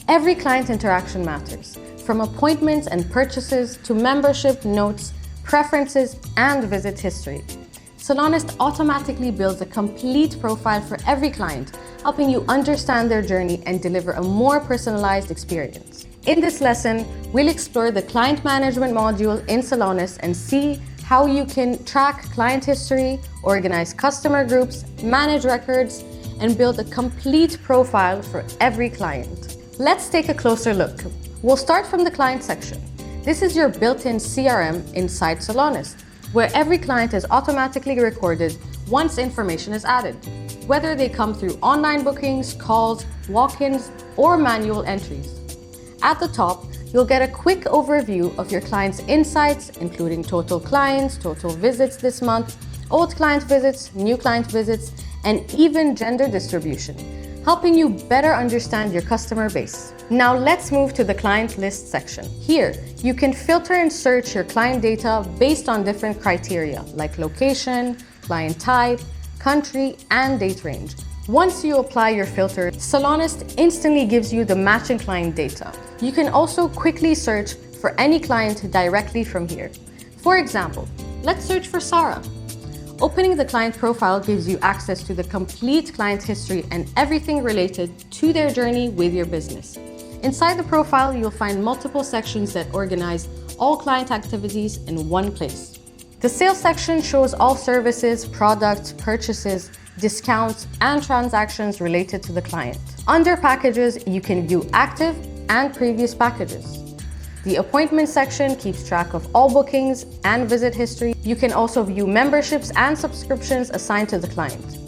Every client interaction matters, from appointments and purchases to membership, notes, preferences, and visit history. Salonist automatically builds a complete profile for every client, helping you understand their journey and deliver a more personalized experience. In this lesson, we'll explore the client management module in Salonist and see how you can track client history, organize customer groups, manage records, and build a complete profile for every client. Let's take a closer look. We'll start from the client section. This is your built-in CRM inside Salonist, where every client is automatically recorded once information is added, whether they come through online bookings, calls, walk-ins, or manual entries. At the top, you'll get a quick overview of your client's insights, including total clients, total visits this month, old client visits, new client visits, and even gender distribution, helping you better understand your customer base. Now let's move to the client list section. Here, you can filter and search your client data based on different criteria like location, client type, country, and date range. Once you apply your filter, Salonist instantly gives you the matching client data. You can also quickly search for any client directly from here. For example, let's search for Sarah. Opening the client profile gives you access to the complete client history and everything related to their journey with your business. Inside the profile, you'll find multiple sections that organize all client activities in one place. The sales section shows all services, products, purchases, discounts, and transactions related to the client. Under packages, you can view active and previous packages. The appointment section keeps track of all bookings and visit history. You can also view memberships and subscriptions assigned to the client.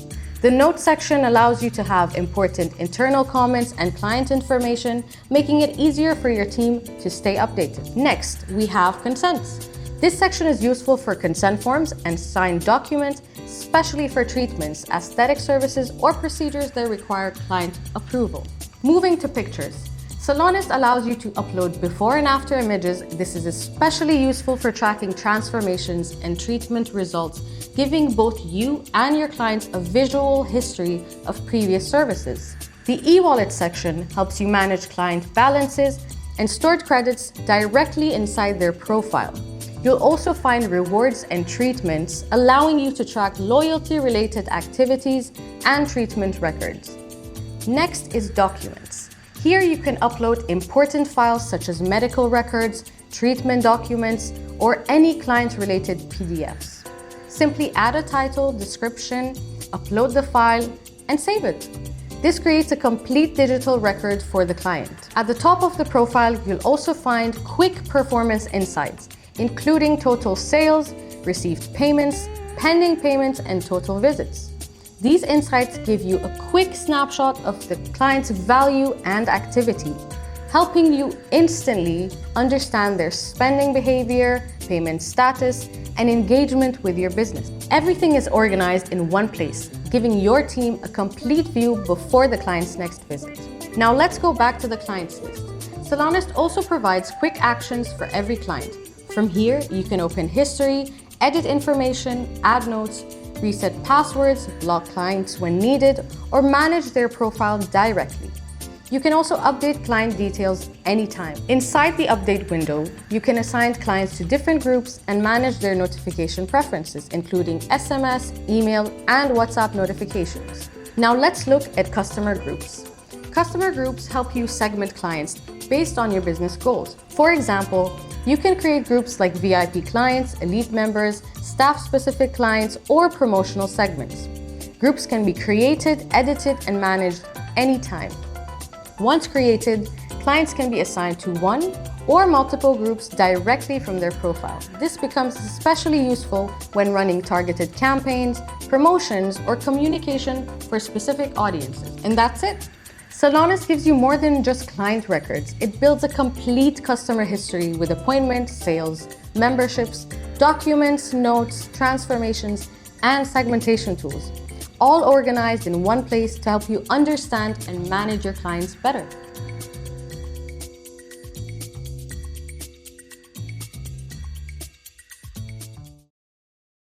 The notes section allows you to have important internal comments and client information, making it easier for your team to stay updated. Next, we have consents. This section is useful for consent forms and signed documents, especially for treatments, aesthetic services, or procedures that require client approval. Moving to pictures. Salonist allows you to upload before and after images. This is especially useful for tracking transformations and treatment results, giving both you and your clients a visual history of previous services. The e-wallet section helps you manage client balances and stored credits directly inside their profile. You'll also find rewards and treatments, allowing you to track loyalty-related activities and treatment records. Next is documents. Here you can upload important files such as medical records, treatment documents, or any client-related PDFs. Simply add a title, description, upload the file, and save it. This creates a complete digital record for the client. At the top of the profile, you'll also find quick performance insights, including total sales, received payments, pending payments, and total visits. These insights give you a quick snapshot of the client's value and activity, helping you instantly understand their spending behavior, payment status, and engagement with your business. Everything is organized in one place, giving your team a complete view before the client's next visit. Now let's go back to the clients list. Salonist also provides quick actions for every client. From here, you can open history, edit information, add notes, reset passwords, block clients when needed, or manage their profile directly. You can also update client details anytime. Inside the update window, you can assign clients to different groups and manage their notification preferences, including SMS, email, and WhatsApp notifications. Now let's look at customer groups. Customer groups help you segment clients based on your business goals. For example, you can create groups like VIP clients, elite members, staff-specific clients, or promotional segments. Groups can be created, edited, and managed anytime. Once created, clients can be assigned to one or multiple groups directly from their profile. This becomes especially useful when running targeted campaigns, promotions, or communication for specific audiences. And that's it. Salonist gives you more than just client records. It builds a complete customer history with appointments, sales, memberships, documents, notes, transformations, and segmentation tools, all organized in one place to help you understand and manage your clients better.